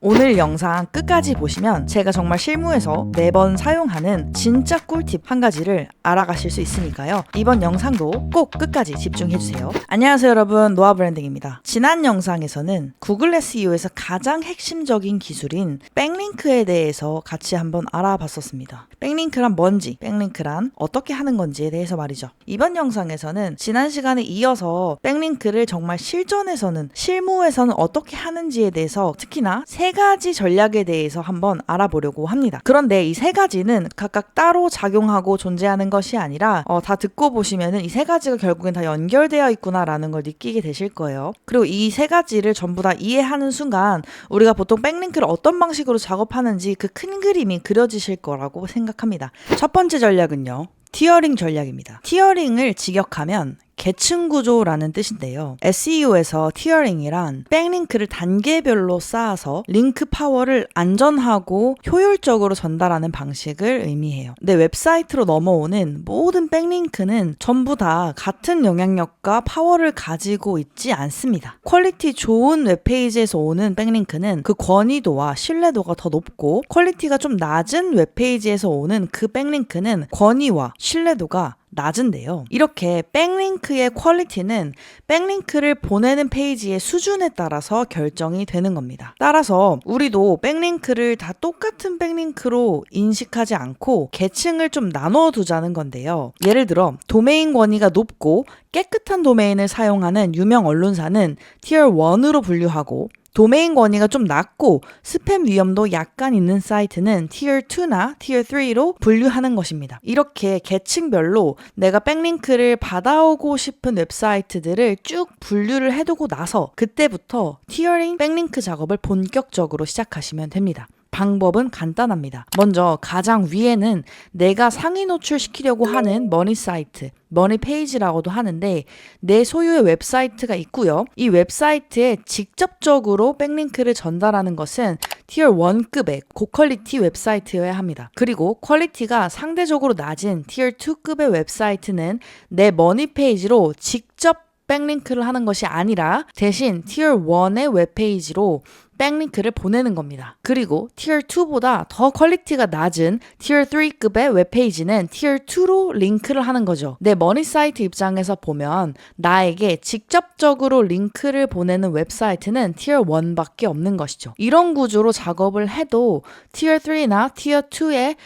오늘 영상 끝까지 보시면 제가 정말 실무에서 매번 사용하는 진짜 꿀팁 한 가지를 알아가실 수 있으니까요. 이번 영상도 꼭 끝까지 집중해주세요. 안녕하세요 여러분, 노아 브랜딩입니다. 지난 영상에서는 구글 SEO에서 가장 핵심적인 기술인 백링크에 대해서 같이 한번 알아봤었습니다. 백링크란 뭔지, 백링크란 어떻게 하는 건지에 대해서 말이죠. 이번 영상에서는 지난 시간에 이어서 백링크를 정말 실전에서는, 실무에서는 어떻게 하는지에 대해서 특히나 세 가지 전략에 대해서 한번 알아보려고 합니다. 그런데 이 세 가지는 각각 따로 작용하고 존재하는 것이 아니라 다 듣고 보시면은 이 세 가지가 결국엔 다 연결되어 있구나라는 걸 느끼게 되실 거예요. 그리고 이 세 가지를 전부 다 이해하는 순간 우리가 보통 백링크를 어떤 방식으로 작업하는지 그 큰 그림이 그려지실 거라고 생각합니다. 첫 번째 전략은요, 티어링 전략입니다. 티어링을 직역하면 계층 구조라는 뜻인데요. SEO에서 티어링이란 백링크를 단계별로 쌓아서 링크 파워를 안전하고 효율적으로 전달하는 방식을 의미해요. 내 웹사이트로 넘어오는 모든 백링크는 전부 다 같은 영향력과 파워를 가지고 있지 않습니다. 퀄리티 좋은 웹페이지에서 오는 백링크는 그 권위도와 신뢰도가 더 높고, 퀄리티가 좀 낮은 웹페이지에서 오는 그 백링크는 권위와 신뢰도가 낮은데요. 이렇게 백링크의 퀄리티는 백링크를 보내는 페이지의 수준에 따라서 결정이 되는 겁니다. 따라서 우리도 백링크를 다 똑같은 백링크로 인식하지 않고 계층을 좀 나눠 두자는 건데요. 예를 들어 도메인 권위가 높고 깨끗한 도메인을 사용하는 유명 언론사는 티어 1으로 분류하고, 도메인 권위가 좀 낮고 스팸 위험도 약간 있는 사이트는 티어 2나 티어 3로 분류하는 것입니다. 이렇게 계층별로 내가 백링크를 받아오고 싶은 웹사이트들을 쭉 분류를 해두고 나서 그때부터 티어링 백링크 작업을 본격적으로 시작하시면 됩니다. 방법은 간단합니다. 먼저 가장 위에는 내가 상위 노출시키려고 하는 머니 사이트, 머니 페이지라고도 하는데 내 소유의 웹사이트가 있고요. 이 웹사이트에 직접적으로 백링크를 전달하는 것은 티어 1급의 고퀄리티 웹사이트여야 합니다. 그리고 퀄리티가 상대적으로 낮은 티어 2급의 웹사이트는 내 머니 페이지로 직접 백링크를 하는 것이 아니라 대신 티어 1의 웹페이지로 백링크를 보내는 겁니다. 그리고 티어 2보다 더 퀄리티가 낮은 티어 3급의 웹페이지는 티어 2로 링크를 하는 거죠. 내 머니 사이트 입장에서 보면 나에게 직접적으로 링크를 보내는 웹사이트는 티어 1밖에 없는 것이죠. 이런 구조로 작업을 해도 티어 3나 티어 2의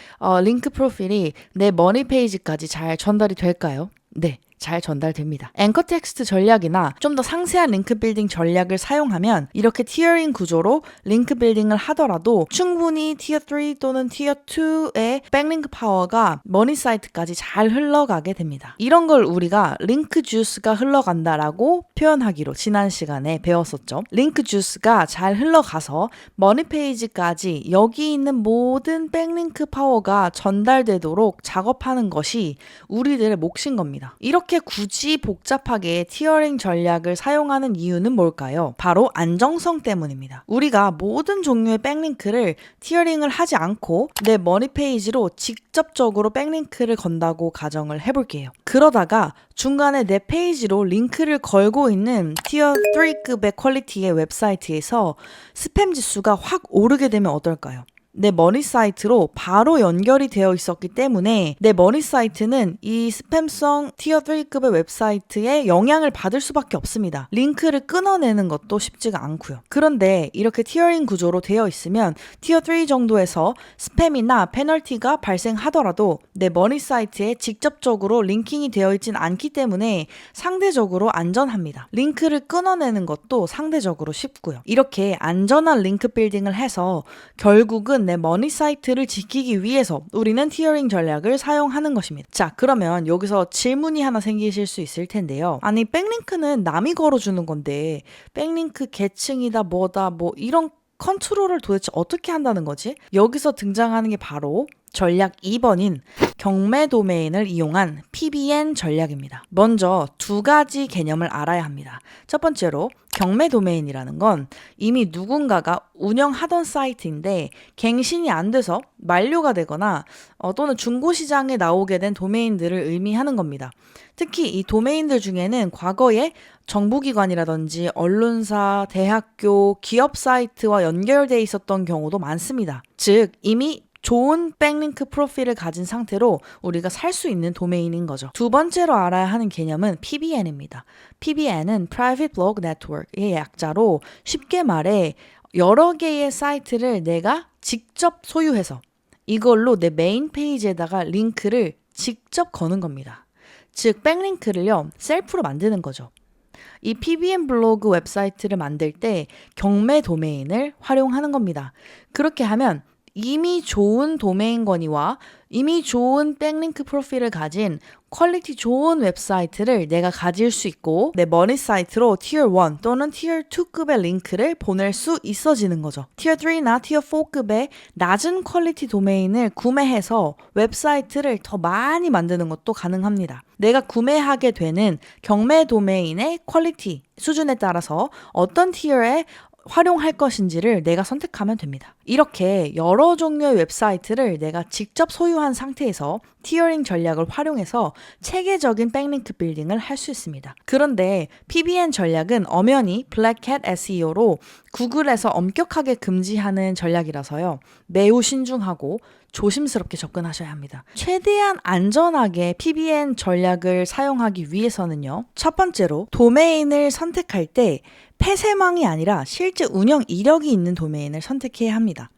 링크 프로필이 내 머니 페이지까지 잘 전달이 될까요? 네. 잘 전달됩니다. 앵커 텍스트 전략이나 좀 더 상세한 링크 빌딩 전략을 사용하면 이렇게 티어링 구조로 링크 빌딩을 하더라도 충분히 티어 3 또는 티어 2의 백링크 파워가 머니 사이트까지 잘 흘러가게 됩니다. 이런 걸 우리가 링크 주스가 흘러간다라고 표현하기로 지난 시간에 배웠었죠. 링크 주스가 잘 흘러가서 머니 페이지까지 여기 있는 모든 백링크 파워가 전달되도록 작업하는 것이 우리들의 몫인 겁니다. 이렇게 굳이 복잡하게 티어링 전략을 사용하는 이유는 뭘까요? 바로 안정성 때문입니다. 우리가 모든 종류의 백링크를 티어링을 하지 않고 내 머니 페이지로 직접적으로 백링크를 건다고 가정을 해볼게요. 그러다가 중간에 내 페이지로 링크를 걸고 있는 티어 3급의 퀄리티의 웹사이트에서 스팸 지수가 확 오르게 되면 어떨까요? 내 머니 사이트로 바로 연결이 되어 있었기 때문에 내 머니 사이트는 이 스팸성 티어 3급의 웹사이트에 영향을 받을 수밖에 없습니다. 링크를 끊어내는 것도 쉽지가 않고요. 그런데 이렇게 티어링 구조로 되어 있으면 티어 3 정도에서 스팸이나 페널티가 발생하더라도 내 머니 사이트에 직접적으로 링킹이 되어 있진 않기 때문에 상대적으로 안전합니다. 링크를 끊어내는 것도 상대적으로 쉽고요. 이렇게 안전한 링크 빌딩을 해서 결국은 내 머니 사이트를 지키기 위해서 우리는 티어링 전략을 사용하는 것입니다. 자, 그러면 여기서 질문이 하나 생기실 수 있을 텐데요. 아니, 백링크는 남이 걸어주는 건데 백링크 계층이다 뭐다 뭐 이런 컨트롤을 도대체 어떻게 한다는 거지? 여기서 등장하는 게 바로 전략 2번인 경매 도메인을 이용한 PBN 전략입니다. 먼저 두 가지 개념을 알아야 합니다. 첫 번째로 경매 도메인이라는 건 이미 누군가가 운영하던 사이트인데 갱신이 안 돼서 만료가 되거나 또는 중고시장에 나오게 된 도메인들을 의미하는 겁니다. 특히 이 도메인들 중에는 과거에 정부기관이라든지 언론사, 대학교, 기업 사이트와 연결돼 있었던 경우도 많습니다. 즉 이미 좋은 백링크 프로필을 가진 상태로 우리가 살 수 있는 도메인인 거죠. 두 번째로 알아야 하는 개념은 PBN입니다. PBN은 Private Blog Network의 약자로 쉽게 말해 여러 개의 사이트를 내가 직접 소유해서 이걸로 내 메인 페이지에다가 링크를 직접 거는 겁니다. 즉 백링크를요 셀프로 만드는 거죠. 이 PBN 블로그 웹사이트를 만들 때 경매 도메인을 활용하는 겁니다. 그렇게 하면 이미 좋은 도메인 건의와 이미 좋은 백링크 프로필을 가진 퀄리티 좋은 웹사이트를 내가 가질 수 있고 내 머니 사이트로 티어 1 또는 티어 2급의 링크를 보낼 수 있어지는 거죠. 티어 3나 티어 4급의 낮은 퀄리티 도메인을 구매해서 웹사이트를 더 많이 만드는 것도 가능합니다. 내가 구매하게 되는 경매 도메인의 퀄리티 수준에 따라서 어떤 티어에 활용할 것인지를 내가 선택하면 됩니다. 이렇게 여러 종류의 웹사이트를 내가 직접 소유한 상태에서 티어링 전략을 활용해서 체계적인 백링크 빌딩을 할 수 있습니다. 그런데 PBN 전략은 엄연히 블랙햇 SEO로 구글에서 엄격하게 금지하는 전략이라서요. 매우 신중하고 조심스럽게 접근하셔야 합니다. 최대한 안전하게 PBN 전략을 사용하기 위해서는요. 첫 번째로 도메인을 선택할 때 폐쇄망이 아니라 실제 운영 이력이 있는 도메인을 선택해야 합니다.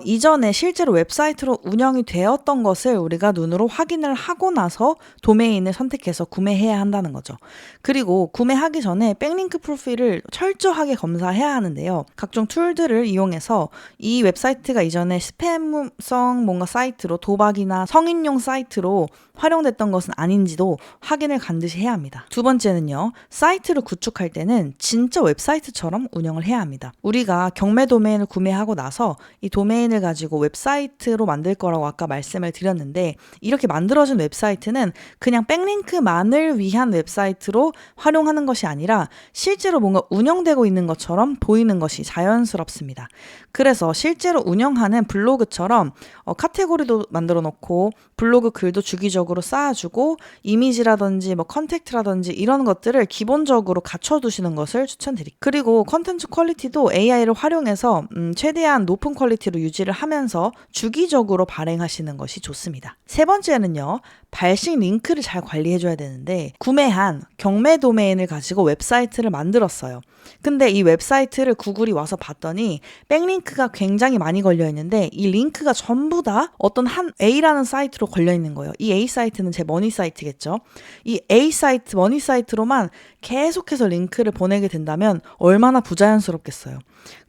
이전에 실제로 웹사이트로 운영이 되었던 것을 우리가 눈으로 확인을 하고 나서 도메인을 선택해서 구매해야 한다는 거죠. 그리고 구매하기 전에 백링크 프로필을 철저하게 검사해야 하는데요. 각종 툴들을 이용해서 이 웹사이트가 이전에 스팸성 뭔가 사이트로 도박이나 성인용 사이트로 활용됐던 것은 아닌지도 확인을 반드시 해야 합니다. 두 번째는요. 사이트를 구축할 때는 진짜 웹사이트처럼 운영을 해야 합니다. 우리가 경매 도메인을 구매하고 나서 이 도메인을 가지고 웹사이트로 만들 거라고 아까 말씀을 드렸는데 이렇게 만들어진 웹사이트는 그냥 백링크만을 위한 웹사이트로 활용하는 것이 아니라 실제로 뭔가 운영되고 있는 것처럼 보이는 것이 자연스럽습니다. 그래서 실제로 운영하는 블로그처럼 카테고리도 만들어 놓고 블로그 글도 주기적으로 쌓아주고 이미지라든지 뭐 컨택트라든지 이런 것들을 기본적으로 갖춰두시는 것을 추천드립니다. 그리고 컨텐츠 퀄리티도 AI를 활용해서 최대한 높은 퀄리티로 유지를 하면서 주기적으로 발행하시는 것이 좋습니다. 세 번째는요. 발식 링크를 잘 관리해줘야 되는데 구매한 경매 도메인을 가지고 웹사이트를 만들었어요. 근데 이 웹사이트를 구글이 와서 봤더니 백링크가 굉장히 많이 걸려있는데 이 링크가 전부 다 어떤 한 A라는 사이트로 걸려있는 거예요. 이 A 사이트는 제 머니 사이트겠죠. 이 A 사이트, 머니 사이트로만 계속해서 링크를 보내게 된다면 얼마나 부자연스럽겠어요.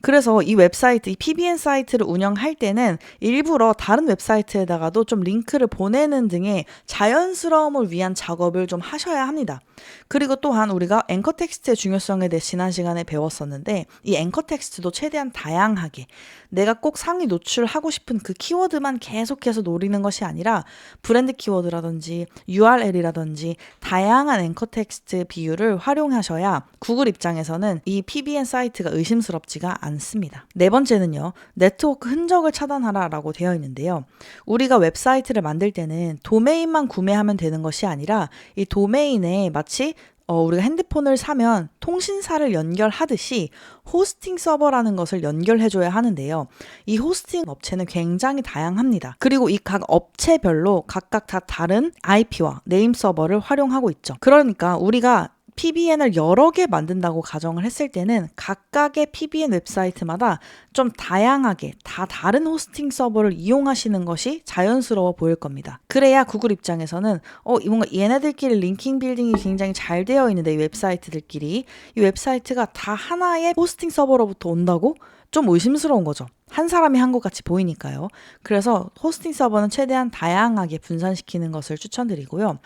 그래서 이 웹사이트, 이 PBN 사이트를 운영할 때는 일부러 다른 웹사이트에다가도 좀 링크를 보내는 등의 자연스러움을 위한 작업을 좀 하셔야 합니다. 그리고 또한 우리가 앵커 텍스트의 중요성에 대해 지난 시간에 배웠었는데 이 앵커 텍스트도 최대한 다양하게 내가 꼭 상위 노출하고 싶은 그 키워드만 계속해서 노리는 것이 아니라 브랜드 키워드라든지 URL이라든지 다양한 앵커 텍스트 비율을 활용하셔야 구글 입장에서는 이 PBN 사이트가 의심스럽지가 않습니다. 네 번째는요. 네트워크 흔적을 차단하라 라고 되어 있는데요. 우리가 웹사이트를 만들 때는 도메인만 구매하면 되는 것이 아니라 이 도메인에 마치 우리가 핸드폰을 사면 통신사를 연결하듯이 호스팅 서버라는 것을 연결해줘야 하는데요. 이 호스팅 업체는 굉장히 다양합니다. 그리고 이 각 업체별로 각각 다 다른 IP와 네임 서버를 활용하고 있죠. 그러니까 우리가 PBN을 여러 개 만든다고 가정을 했을 때는 각각의 PBN 웹사이트마다 좀 다양하게 다 다른 호스팅 서버를 이용하시는 것이 자연스러워 보일 겁니다. 그래야 구글 입장에서는 뭔가 얘네들끼리 링킹 빌딩이 굉장히 잘 되어 있는데 이 웹사이트들끼리 이 웹사이트가 다 하나의 호스팅 서버로부터 온다고? 좀 의심스러운 거죠. 한 사람이 한 것 같이 보이니까요. 그래서 호스팅 서버는 최대한 다양하게 분산시키는 것을 추천드리고요.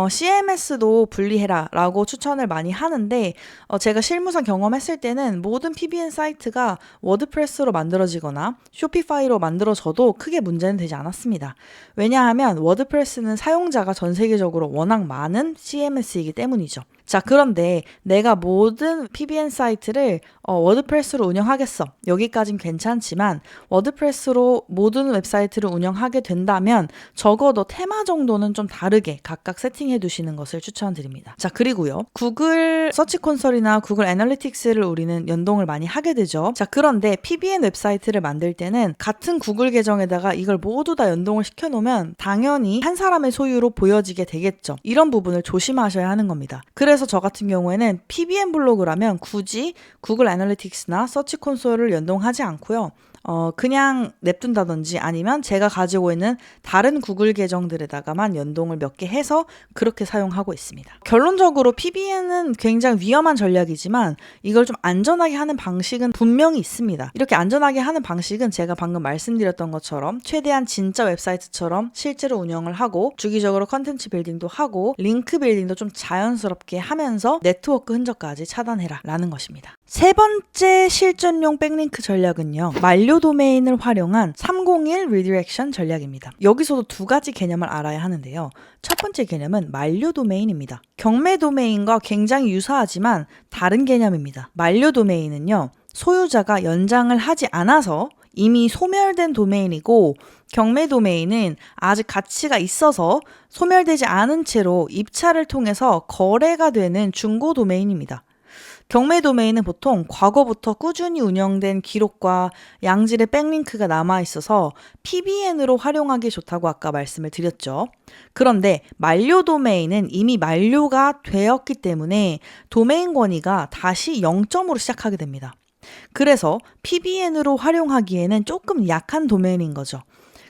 CMS도 분리해라 라고 추천을 많이 하는데 제가 실무상 경험했을 때는 모든 PBN 사이트가 워드프레스로 만들어지거나 쇼피파이로 만들어져도 크게 문제는 되지 않았습니다. 왜냐하면 워드프레스는 사용자가 전 세계적으로 워낙 많은 CMS이기 때문이죠. 자, 그런데 내가 모든 PBN 사이트를 워드프레스로 운영하겠어. 여기까진 괜찮지만 워드프레스로 모든 웹사이트를 운영하게 된다면 적어도 테마 정도는 좀 다르게 각각 세팅해 두시는 것을 추천드립니다. 자, 그리고요. 구글 서치 콘솔이나 구글 애널리틱스를 우리는 연동을 많이 하게 되죠. 자, 그런데 PBN 웹사이트를 만들 때는 같은 구글 계정에다가 이걸 모두 다 연동을 시켜 놓으면 당연히 한 사람의 소유로 보여지게 되겠죠. 이런 부분을 조심하셔야 하는 겁니다. 그래서 저 같은 경우에는 PBN 블로그라면 굳이 구글 애널리틱스나 서치 콘솔을 연동하지 않고요. 그냥 냅둔다든지 아니면 제가 가지고 있는 다른 구글 계정들에다가만 연동을 몇 개 해서 그렇게 사용하고 있습니다. 결론적으로 PBN은 굉장히 위험한 전략이지만 이걸 좀 안전하게 하는 방식은 분명히 있습니다. 이렇게 안전하게 하는 방식은 제가 방금 말씀드렸던 것처럼 최대한 진짜 웹사이트처럼 실제로 운영을 하고 주기적으로 컨텐츠 빌딩도 하고 링크 빌딩도 좀 자연스럽게 하면서 네트워크 흔적까지 차단해라 라는 것입니다. 세 번째 실전용 백링크 전략은요. 만료 도메인을 활용한 301 리디렉션 전략입니다. 여기서도 두 가지 개념을 알아야 하는데요. 첫 번째 개념은 만료 도메인입니다. 경매 도메인과 굉장히 유사하지만 다른 개념입니다. 만료 도메인은요. 소유자가 연장을 하지 않아서 이미 소멸된 도메인이고 경매 도메인은 아직 가치가 있어서 소멸되지 않은 채로 입찰을 통해서 거래가 되는 중고 도메인입니다. 경매 도메인은 보통 과거부터 꾸준히 운영된 기록과 양질의 백링크가 남아있어서 PBN으로 활용하기 좋다고 아까 말씀을 드렸죠. 그런데 만료 도메인은 이미 만료가 되었기 때문에 도메인 권위가 다시 0점으로 시작하게 됩니다. 그래서 PBN으로 활용하기에는 조금 약한 도메인인 거죠.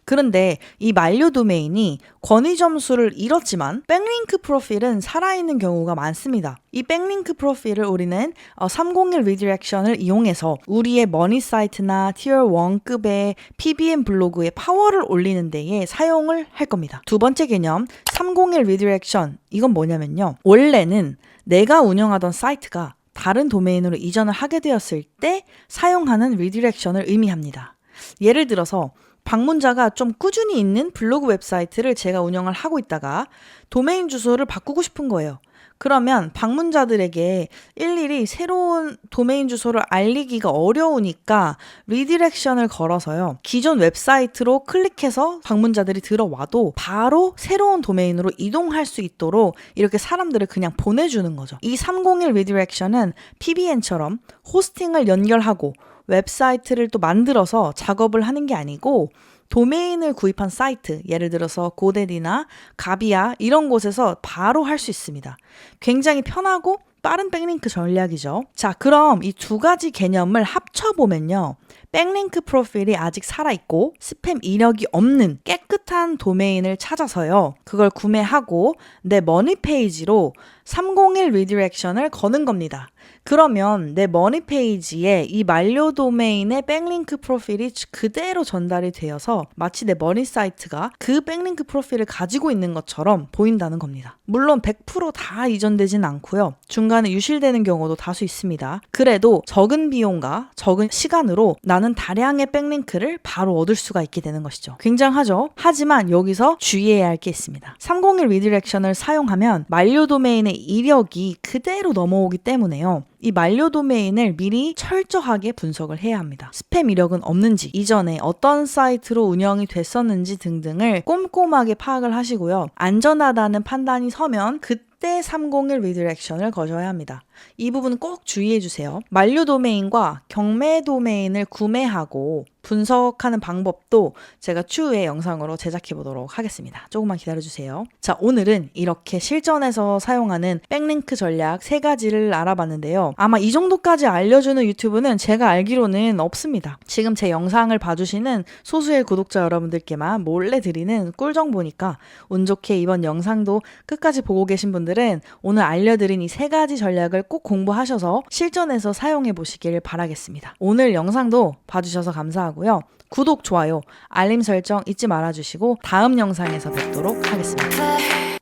그런데 이 만료 도메인이 권위 점수를 잃었지만 백링크 프로필은 살아있는 경우가 많습니다. 이 백링크 프로필을 우리는 301 리디렉션을 이용해서 우리의 머니 사이트나 티어 1급의 PBN 블로그의 파워를 올리는 데에 사용을 할 겁니다. 두 번째 개념 301 리디렉션 이건 뭐냐면요. 원래는 내가 운영하던 사이트가 다른 도메인으로 이전을 하게 되었을 때 사용하는 리디렉션을 의미합니다. 예를 들어서 방문자가 좀 꾸준히 있는 블로그 웹사이트를 제가 운영을 하고 있다가 도메인 주소를 바꾸고 싶은 거예요. 그러면 방문자들에게 일일이 새로운 도메인 주소를 알리기가 어려우니까 리디렉션을 걸어서요. 기존 웹사이트로 클릭해서 방문자들이 들어와도 바로 새로운 도메인으로 이동할 수 있도록 이렇게 사람들을 그냥 보내주는 거죠. 이 301 리디렉션은 PBN처럼 호스팅을 연결하고 웹사이트를 또 만들어서 작업을 하는 게 아니고 도메인을 구입한 사이트, 예를 들어서 고데리나 가비아 이런 곳에서 바로 할 수 있습니다. 굉장히 편하고 빠른 백링크 전략이죠. 자, 그럼 이 두 가지 개념을 합쳐보면요. 백링크 프로필이 아직 살아있고 스팸 이력이 없는 깨끗한 도메인을 찾아서요. 그걸 구매하고 내 머니 페이지로 301 리디렉션을 거는 겁니다. 그러면 내 머니 페이지에 이 만료 도메인의 백링크 프로필이 그대로 전달이 되어서 마치 내 머니 사이트가 그 백링크 프로필을 가지고 있는 것처럼 보인다는 겁니다. 물론 100%다 이전되진 않고요. 중간에 유실되는 경우도 다수 있습니다. 그래도 적은 비용과 적은 시간으로 나는 다량의 백링크를 바로 얻을 수가 있게 되는 것이죠. 굉장하죠? 하지만 여기서 주의해야 할 게 있습니다. 301 리디렉션을 사용하면 만료 도메인의 이력이 그대로 넘어오기 때문에요. 이 만료 도메인을 미리 철저하게 분석을 해야 합니다. 스팸 이력은 없는지, 이전에 어떤 사이트로 운영이 됐었는지 등등을 꼼꼼하게 파악을 하시고요. 안전하다는 판단이 서면 그때 301 리디렉션을 거셔야 합니다. 이 부분 꼭 주의해 주세요. 만료 도메인과 경매 도메인을 구매하고 분석하는 방법도 제가 추후에 영상으로 제작해 보도록 하겠습니다. 조금만 기다려 주세요. 자, 오늘은 이렇게 실전에서 사용하는 백링크 전략 3가지를 알아봤는데요. 아마 이 정도까지 알려주는 유튜브는 제가 알기로는 없습니다. 지금 제 영상을 봐주시는 소수의 구독자 여러분들께만 몰래 드리는 꿀 정보니까 운 좋게 이번 영상도 끝까지 보고 계신 분들은 오늘 알려드린 이 3가지 전략을 꼭 공부하셔서 실전에서 사용해 보시길 바라겠습니다. 오늘 영상도 봐주셔서 감사하고요. 구독, 좋아요, 알림 설정 잊지 말아주시고 다음 영상에서 뵙도록 하겠습니다.